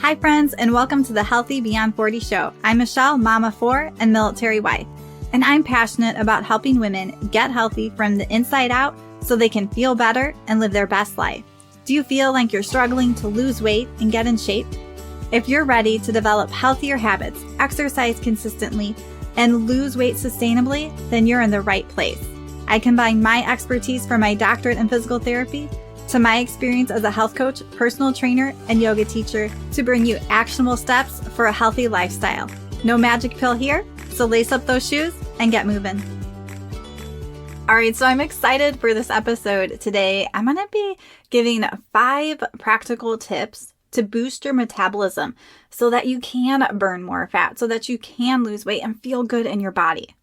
Hi friends, and welcome to the Healthy Beyond 40 show. I'm Michelle, mom of 4 and military wife, and I'm passionate about helping women get healthy from the inside out so they can feel better and live their best life. Do you feel like you're struggling to lose weight and get in shape? If you're ready to develop healthier habits, exercise consistently, and lose weight sustainably, then you're in the right place. I combine my expertise from my doctorate in physical therapy to my experience as a health coach, personal trainer, and yoga teacher to bring you actionable steps for a healthy lifestyle. No magic pill here, so lace up those shoes and get moving. All right, so I'm excited for this episode today. I'm going to be giving 5 practical tips to boost your metabolism so that you can burn more fat, so that you can lose weight and feel good in your body.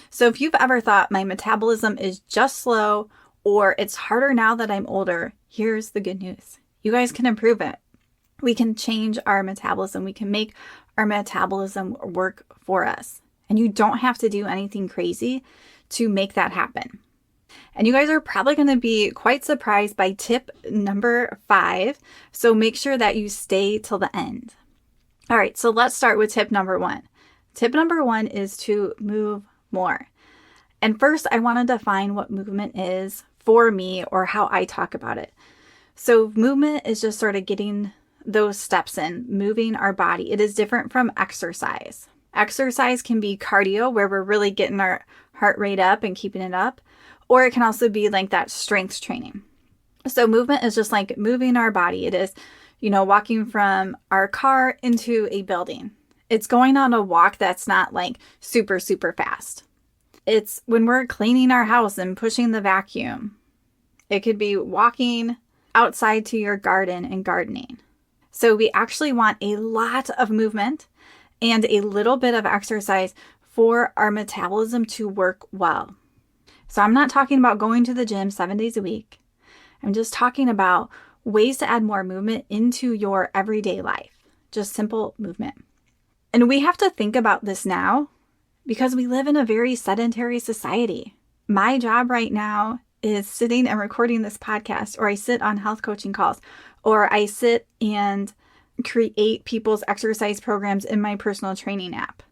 So if you've ever thought my metabolism is just slow or it's harder now that I'm older, here's the good news. You guys can improve it. We can change our metabolism. We can make our metabolism work for us. And you don't have to do anything crazy to make that happen. And you guys are probably going to be quite surprised by tip number 5. So make sure that you stay till the end. All right, so let's start with tip number 1. Tip number 1 is to move more. And first, I want to define what movement is for me or how I talk about it. So movement is just sort of getting those steps in, moving our body. It is different from exercise. Exercise can be cardio where we're really getting our heart rate up and keeping it up, or it can also be like that strength training. So movement is just like moving our body. It is, walking from our car into a building. It's going on a walk that's not like super, super fast. It's when we're cleaning our house and pushing the vacuum. It could be walking outside to your garden and gardening. So we actually want a lot of movement and a little bit of exercise for our metabolism to work well. So I'm not talking about going to the gym 7 days a week. I'm just talking about ways to add more movement into your everyday life. Just simple movement. And we have to think about this now because we live in a very sedentary society. My job right now is sitting and recording this podcast, or I sit on health coaching calls, or I sit and create people's exercise programs in my personal training app.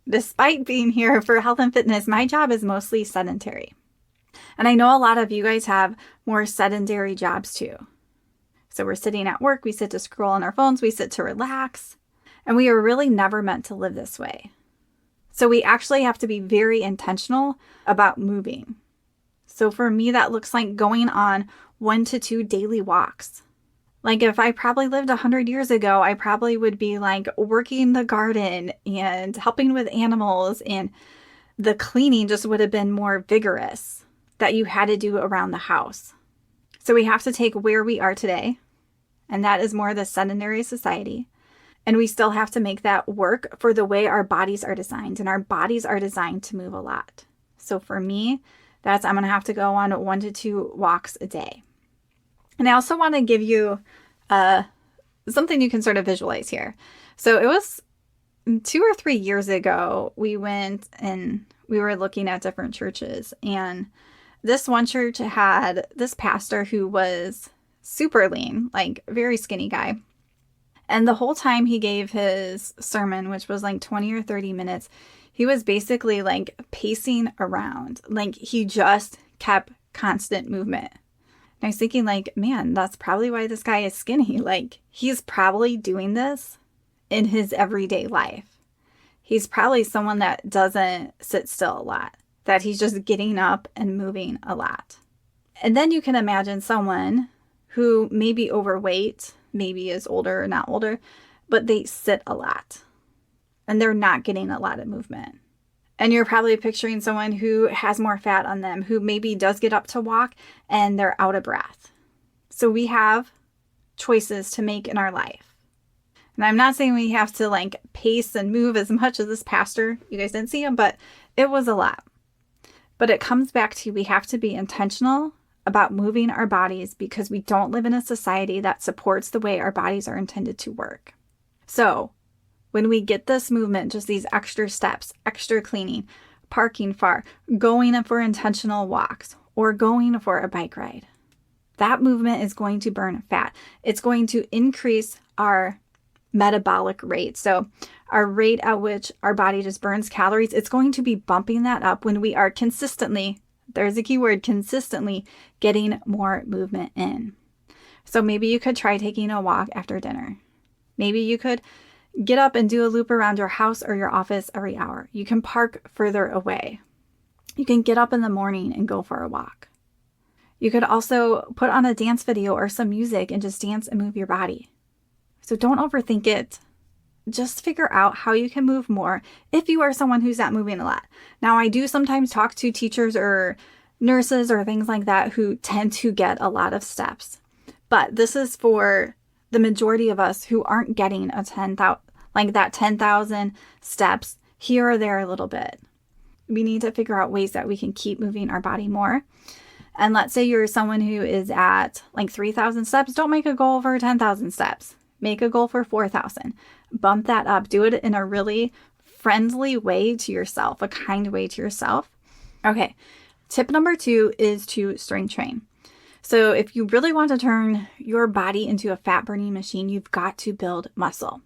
Despite being here for health and fitness, my job is mostly sedentary. And I know a lot of you guys have more sedentary jobs too. So we're sitting at work, we sit to scroll on our phones, we sit to relax, and we are really never meant to live this way. So we actually have to be very intentional about moving. So for me, that looks like going on 1 to 2 daily walks. Like if I probably lived 100 years ago, I probably would be like working the garden and helping with animals, and the cleaning just would have been more vigorous that you had to do around the house. So we have to take where we are today, and that is more the sedentary society. And we still have to make that work for the way our bodies are designed. And our bodies are designed to move a lot. So for me, I'm going to have to go on 1 to 2 walks a day. And I also want to give you something you can sort of visualize here. So it was 2 or 3 years ago, we went and we were looking at different churches. And this one church had this pastor who was super lean, like very skinny guy. And the whole time he gave his sermon, which was like 20 or 30 minutes, he was basically like pacing around. Like he just kept constant movement. And I was thinking like, man, that's probably why this guy is skinny. Like he's probably doing this in his everyday life. He's probably someone that doesn't sit still a lot, that he's just getting up and moving a lot. And then you can imagine someone who may be overweight, maybe is older or not older, but they sit a lot and they're not getting a lot of movement. And you're probably picturing someone who has more fat on them, who maybe does get up to walk and they're out of breath. So we have choices to make in our life. And I'm not saying we have to like pace and move as much as this pastor. You guys didn't see him, but it was a lot. But it comes back to we have to be intentional about moving our bodies because we don't live in a society that supports the way our bodies are intended to work. So when we get this movement, just these extra steps, extra cleaning, parking far, going for intentional walks, or going for a bike ride, that movement is going to burn fat. It's going to increase our metabolic rate. So our rate at which our body just burns calories, it's going to be bumping that up when we are consistently, there's a key word, consistently getting more movement in. So maybe you could try taking a walk after dinner. Maybe you could get up and do a loop around your house or your office every hour. You can park further away. You can get up in the morning and go for a walk. You could also put on a dance video or some music and just dance and move your body. So don't overthink it. Just figure out how you can move more if you are someone who's not moving a lot. Now, I do sometimes talk to teachers or nurses or things like that who tend to get a lot of steps. But this is for the majority of us who aren't getting a 10,000 steps here or there a little bit. We need to figure out ways that we can keep moving our body more. And let's say you're someone who is at like 3,000 steps. Don't make a goal for 10,000 steps. Make a goal for 4,000. Bump that up. Do it in a really friendly way to yourself, a kind way to yourself. Okay, tip number 2 is to strength train. So if you really want to turn your body into a fat burning machine, you've got to build muscle.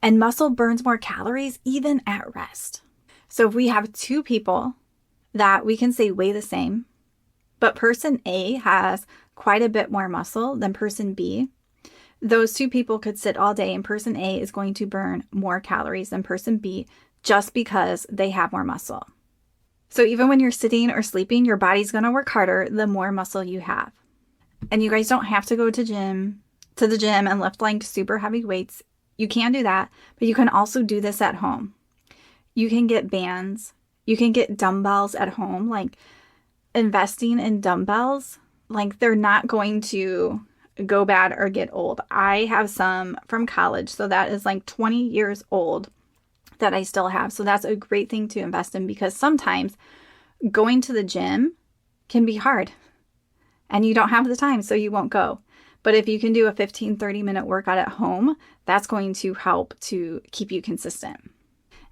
And muscle burns more calories even at rest. So if we have 2 people that we can say weigh the same, but person A has quite a bit more muscle than person B, those 2 people could sit all day and person A is going to burn more calories than person B just because they have more muscle. So even when you're sitting or sleeping, your body's going to work harder the more muscle you have. And you guys don't have to go to the gym and lift like super heavy weights. You can do that, but you can also do this at home. You can get bands. You can get dumbbells at home. Like investing in dumbbells, like they're not going to go bad or get old. I have some from college, so that is like 20 years old that I still have. So that's a great thing to invest in because sometimes going to the gym can be hard and you don't have the time, so you won't go. But if you can do a 15-30 minute workout at home, that's going to help to keep you consistent.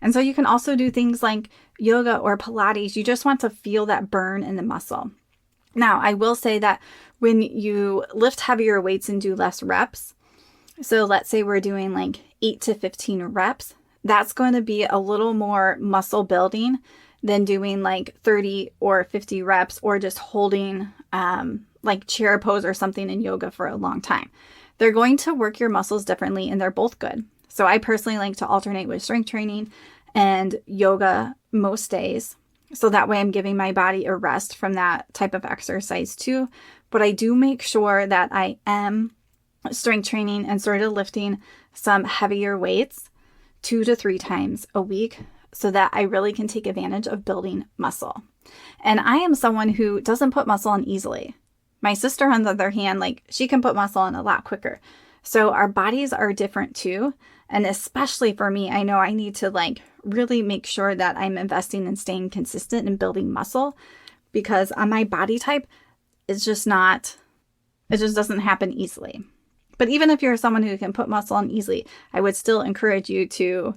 And so you can also do things like yoga or Pilates. You just want to feel that burn in the muscle. Now, I will say that when you lift heavier weights and do less reps, so let's say we're doing like 8 to 15 reps, that's going to be a little more muscle building than doing like 30 or 50 reps or just holding like chair pose or something in yoga for a long time. They're going to work your muscles differently and they're both good. So I personally like to alternate with strength training and yoga most days. So that way I'm giving my body a rest from that type of exercise too. But I do make sure that I am strength training and sort of lifting some heavier weights 2 to 3 times a week so that I really can take advantage of building muscle. And I am someone who doesn't put muscle on easily. My sister, on the other hand, like she can put muscle on a lot quicker. So our bodies are different too. And especially for me, I know I need to like really make sure that I'm investing in staying consistent and building muscle because on my body type, it just doesn't happen easily. But even if you're someone who can put muscle on easily, I would still encourage you to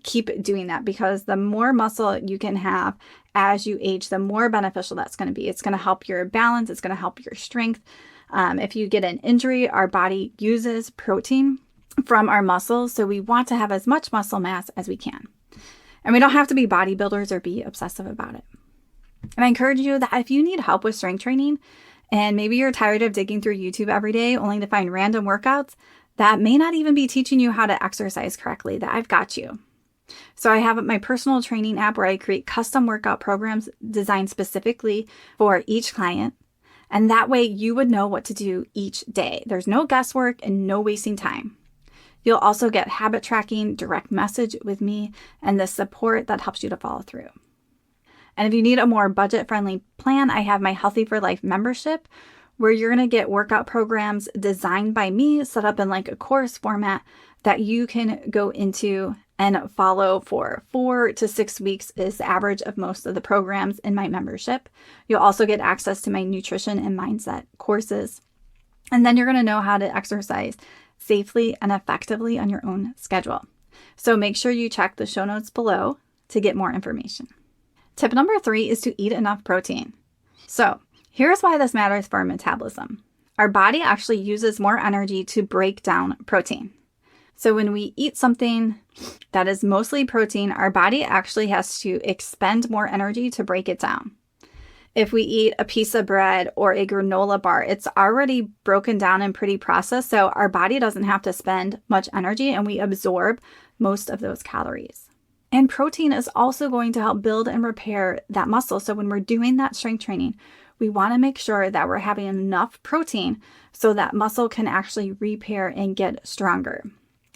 keep doing that because the more muscle you can have as you age, the more beneficial that's going to be. It's going to help your balance. It's going to help your strength. If you get an injury, our body uses protein from our muscles. So we want to have as much muscle mass as we can. And we don't have to be bodybuilders or be obsessive about it. And I encourage you that if you need help with strength training, and maybe you're tired of digging through YouTube every day only to find random workouts that may not even be teaching you how to exercise correctly, that I've got you. So I have my personal training app where I create custom workout programs designed specifically for each client. And that way you would know what to do each day. There's no guesswork and no wasting time. You'll also get habit tracking, direct message with me, and the support that helps you to follow through. And if you need a more budget-friendly plan, I have my Healthy for Life membership where you're going to get workout programs designed by me, set up in like a course format that you can go into and follow for 4 to 6 weeks is the average of most of the programs in my membership. You'll also get access to my nutrition and mindset courses. And then you're going to know how to exercise safely and effectively on your own schedule. So make sure you check the show notes below to get more information. Tip number 3 is to eat enough protein. So here's why this matters for our metabolism. Our body actually uses more energy to break down protein. So when we eat something that is mostly protein, our body actually has to expend more energy to break it down. If we eat a piece of bread or a granola bar, it's already broken down and pretty processed, so our body doesn't have to spend much energy and we absorb most of those calories. And protein is also going to help build and repair that muscle. So when we're doing that strength training, we want to make sure that we're having enough protein so that muscle can actually repair and get stronger.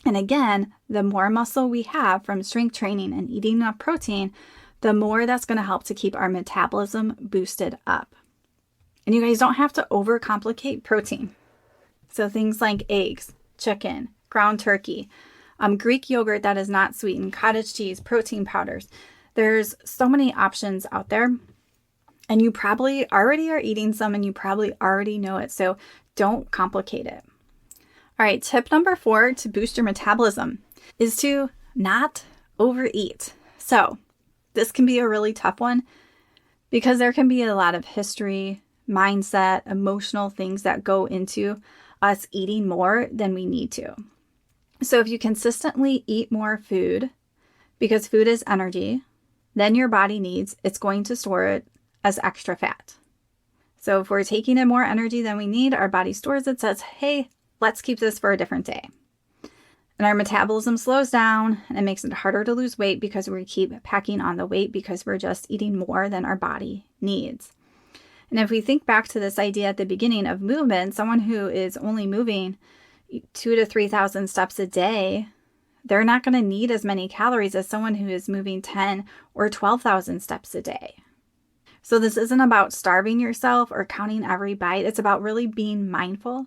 And again, the more muscle we have from strength training and eating enough protein, the more that's going to help to keep our metabolism boosted up. And you guys don't have to overcomplicate protein. So things like eggs, chicken, ground turkey, Greek yogurt that is not sweetened, cottage cheese, protein powders. There's so many options out there. And you probably already are eating some and you probably already know it. So don't complicate it. All right, tip number 4 to boost your metabolism is to not overeat. So this can be a really tough one because there can be a lot of history, mindset, emotional things that go into us eating more than we need to. So if you consistently eat more food, because food is energy, then your body needs, it's going to store it as extra fat. So if we're taking in more energy than we need, our body stores it, says, hey, let's keep this for a different day. And our metabolism slows down and it makes it harder to lose weight because we keep packing on the weight because we're just eating more than our body needs. And if we think back to this idea at the beginning of movement, someone who is only moving 2,000 to 3,000 steps a day, they're not going to need as many calories as someone who is moving 10 or 12,000 steps a day. So this isn't about starving yourself or counting every bite. It's about really being mindful,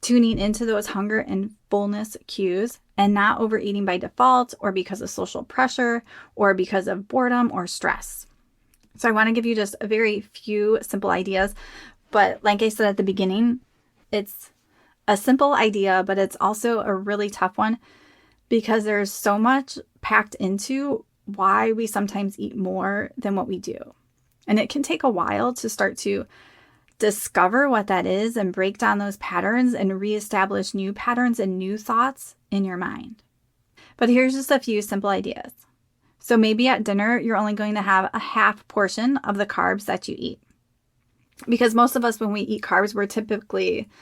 tuning into those hunger and fullness cues, and not overeating by default or because of social pressure or because of boredom or stress. So I want to give you just a very few simple ideas. But like I said at the beginning, it's a simple idea, but it's also a really tough one because there's so much packed into why we sometimes eat more than what we do. And it can take a while to start to discover what that is and break down those patterns and reestablish new patterns and new thoughts in your mind. But here's just a few simple ideas. So maybe at dinner, you're only going to have a half portion of the carbs that you eat. Because most of us, when we eat carbs,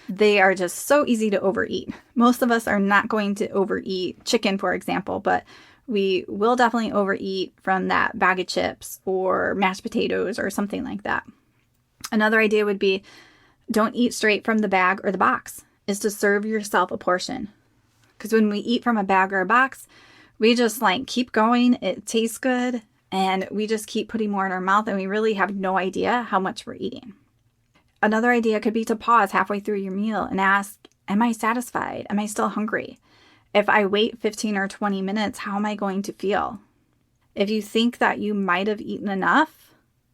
they are just so easy to overeat. Most of us are not going to overeat chicken, for example, but we will definitely overeat from that bag of chips or mashed potatoes or something like that. Another idea would be don't eat straight from the bag or the box, is to serve yourself a portion. Because when we eat from a bag or a box, we just keep going. It tastes good and we just keep putting more in our mouth and we really have no idea how much we're eating. Another idea could be to pause halfway through your meal and ask, am I satisfied? Am I still hungry? If I wait 15 or 20 minutes, how am I going to feel? If you think that you might have eaten enough,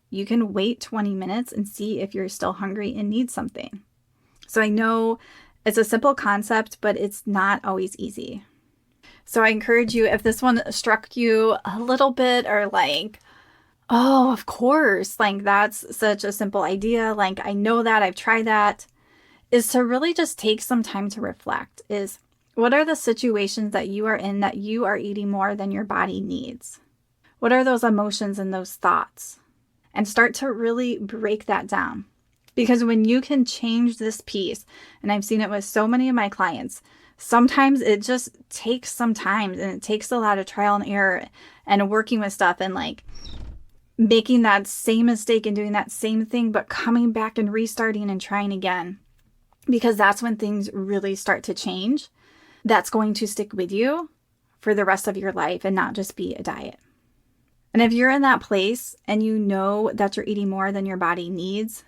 you can wait 20 minutes and see if you're still hungry and need something. So I know it's a simple concept, but it's not always easy. So I encourage you, if this one struck you a little bit or oh, of course, that's such a simple idea. I know that, I've tried that, is to really just take some time to reflect. What are the situations that you are in that you are eating more than your body needs? What are those emotions and those thoughts? And start to really break that down. Because when you can change this piece, and I've seen it with so many of my clients, sometimes it just takes some time and it takes a lot of trial and error and working with stuff and making that same mistake and doing that same thing, but coming back and restarting and trying again. Because that's when things really start to change. That's going to stick with you for the rest of your life and not just be a diet. And if you're in that place and you know that you're eating more than your body needs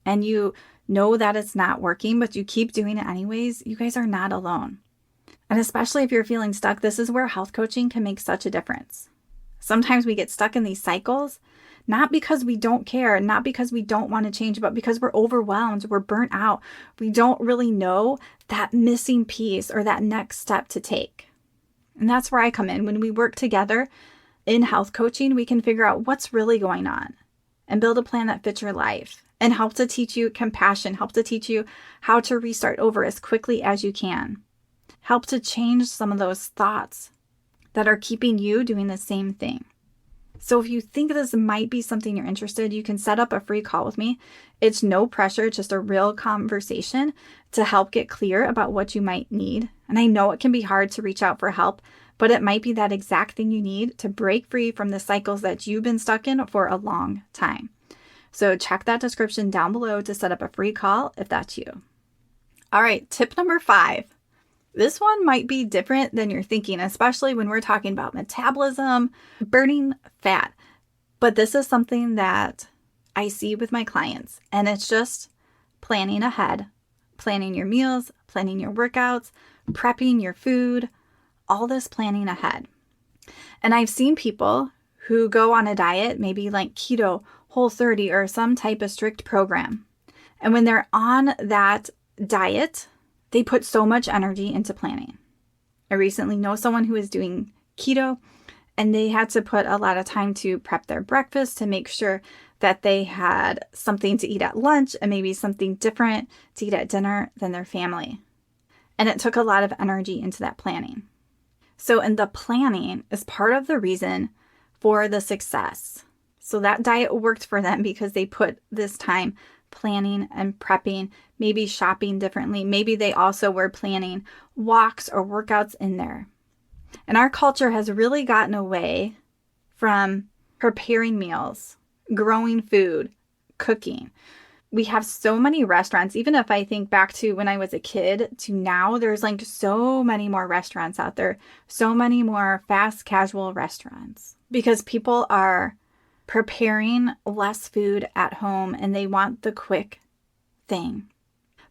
and you know that it's not working, but you keep doing it anyways, you guys are not alone. And especially if you're feeling stuck, this is where health coaching can make such a difference. Sometimes we get stuck in these cycles, not because we don't care, not because we don't want to change, but because we're overwhelmed, we're burnt out. We don't really know that missing piece or that next step to take. And that's where I come in. When we work together in health coaching, we can figure out what's really going on and build a plan that fits your life and help to teach you compassion, help to teach you how to restart over as quickly as you can. help to change some of those thoughts that are keeping you doing the same thing. So if you think this might be something you're interested, you can set up a free call with me. It's no pressure, just a real conversation to help get clear about what you might need. And I know it can be hard to reach out for help, but it might be that exact thing you need to break free from the cycles that you've been stuck in for a long time. So check that description down below to set up a free call if that's you. All right, tip number 5. This one might be different than you're thinking, especially when we're talking about metabolism, burning fat. But this is something that I see with my clients, and it's just planning ahead, planning your meals, planning your workouts, prepping your food, all this planning ahead. And I've seen people who go on a diet, maybe like keto, Whole30, or some type of strict program. And when they're on that diet, they put so much energy into planning. I recently know someone who is doing keto, and they had to put a lot of time to prep their breakfast to make sure that they had something to eat at lunch and maybe something different to eat at dinner than their family. And it took a lot of energy into that planning. So, and the planning is part of the reason for the success. So that diet worked for them because they put this time planning and prepping, maybe shopping differently. Maybe they also were planning walks or workouts in there. And our culture has really gotten away from preparing meals, growing food, cooking. We have so many restaurants. Even if I think back to when I was a kid to now, there's like so many more restaurants out there, so many more fast casual restaurants because people are preparing less food at home and they want the quick thing.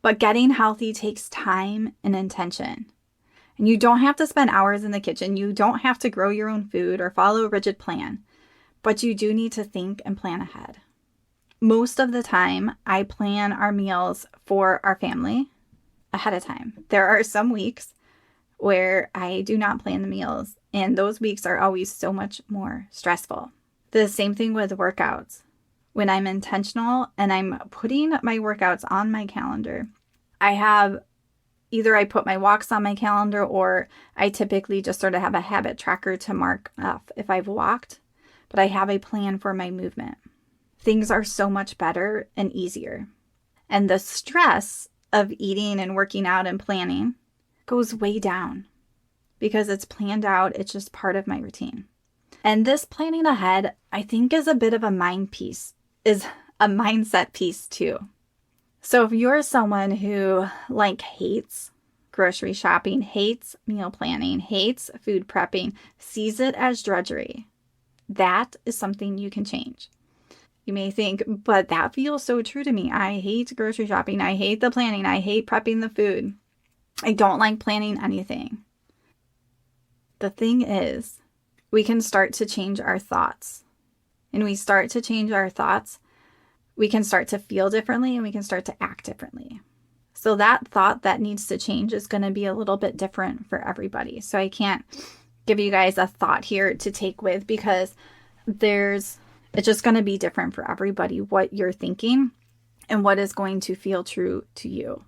But getting healthy takes time and intention. And you don't have to spend hours in the kitchen. You don't have to grow your own food or follow a rigid plan. But you do need to think and plan ahead. Most of the time, I plan our meals for our family ahead of time. There are some weeks where I do not plan the meals, and those weeks are always so much more stressful. The same thing with workouts. When I'm intentional and I'm putting my workouts on my calendar, I put my walks on my calendar, or I typically just sort of have a habit tracker to mark off if I've walked, but I have a plan for my movement. Things are so much better and easier. And the stress of eating and working out and planning goes way down because it's planned out. It's just part of my routine. And this planning ahead, I think, is a bit of a mindset piece too. So if you're someone who hates grocery shopping, hates meal planning, hates food prepping, sees it as drudgery, that is something you can change. You may think, but that feels so true to me. I hate grocery shopping. I hate the planning. I hate prepping the food. I don't like planning anything. The thing is, we can start to change our thoughts. And we start to change our thoughts, we can start to feel differently and we can start to act differently. So that thought that needs to change is going to be a little bit different for everybody. So I can't give you guys a thought here to take with because it's just going to be different for everybody what you're thinking and what is going to feel true to you.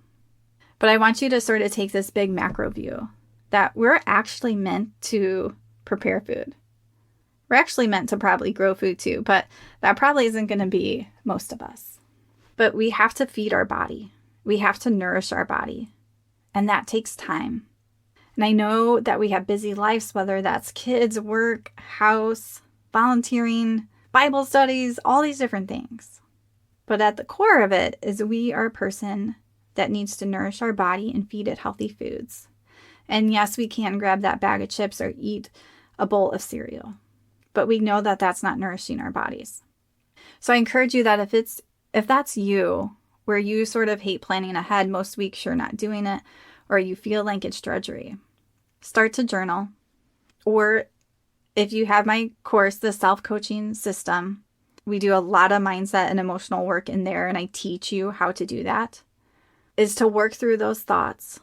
But I want you to sort of take this big macro view that we're actually meant to prepare food. We're actually meant to probably grow food too, but that probably isn't going to be most of us. But we have to feed our body. We have to nourish our body. And that takes time. And I know that we have busy lives, whether that's kids, work, house, volunteering, Bible studies, all these different things. But at the core of it is we are a person that needs to nourish our body and feed it healthy foods. And yes, we can grab that bag of chips or eat a bowl of cereal. But we know that that's not nourishing our bodies. So I encourage you that if that's you, where you sort of hate planning ahead, most weeks you're not doing it, or you feel like it's drudgery, start to journal. Or if you have my course, the self-coaching system, we do a lot of mindset and emotional work in there, and I teach you how to do that, is to work through those thoughts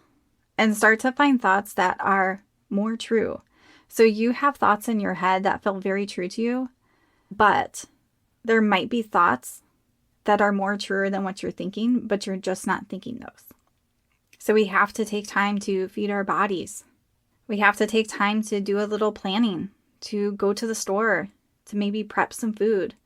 and start to find thoughts that are more true. So you have thoughts in your head that feel very true to you, but there might be thoughts that are more true than what you're thinking, but you're just not thinking those. So we have to take time to feed our bodies. We have to take time to do a little planning, to go to the store, to maybe prep some food.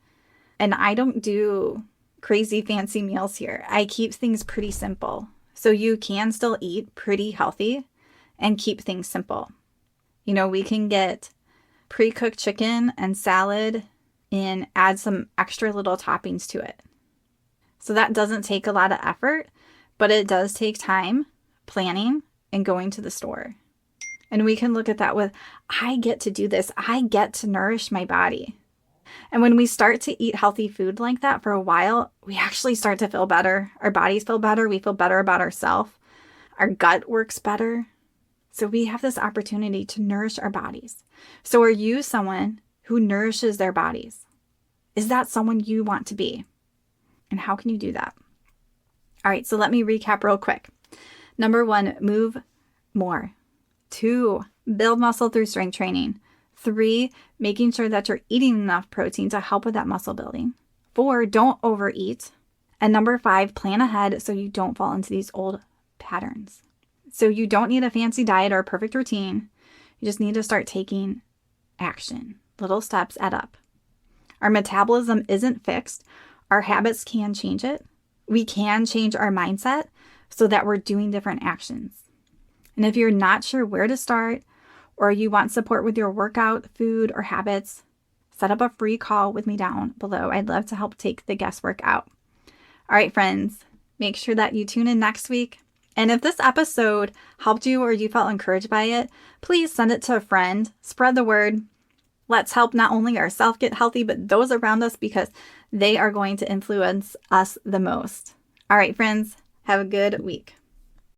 And I don't do crazy fancy meals here. I keep things pretty simple. So you can still eat pretty healthy and keep things simple. We can get pre-cooked chicken and salad and add some extra little toppings to it. So that doesn't take a lot of effort, but it does take time, planning, and going to the store. And we can look at that with, I get to do this. I get to nourish my body. And when we start to eat healthy food like that for a while, we actually start to feel better. Our bodies feel better. We feel better about ourselves. Our gut works better. So we have this opportunity to nourish our bodies. So are you someone who nourishes their bodies? Is that someone you want to be? And how can you do that? All right, so let me recap real quick. Number 1, move more. 2, build muscle through strength training. 3, making sure that you're eating enough protein to help with that muscle building. 4, don't overeat. And number 5, plan ahead so you don't fall into these old patterns. So you don't need a fancy diet or a perfect routine. You just need to start taking action. Little steps add up. Our metabolism isn't fixed. Our habits can change it. We can change our mindset so that we're doing different actions. And if you're not sure where to start, or you want support with your workout, food, or habits, set up a free call with me down below. I'd love to help take the guesswork out. All right, friends, make sure that you tune in next week. And if this episode helped you or you felt encouraged by it, please send it to a friend. Spread the word. Let's help not only ourselves get healthy, but those around us, because they are going to influence us the most. All right, friends, have a good week.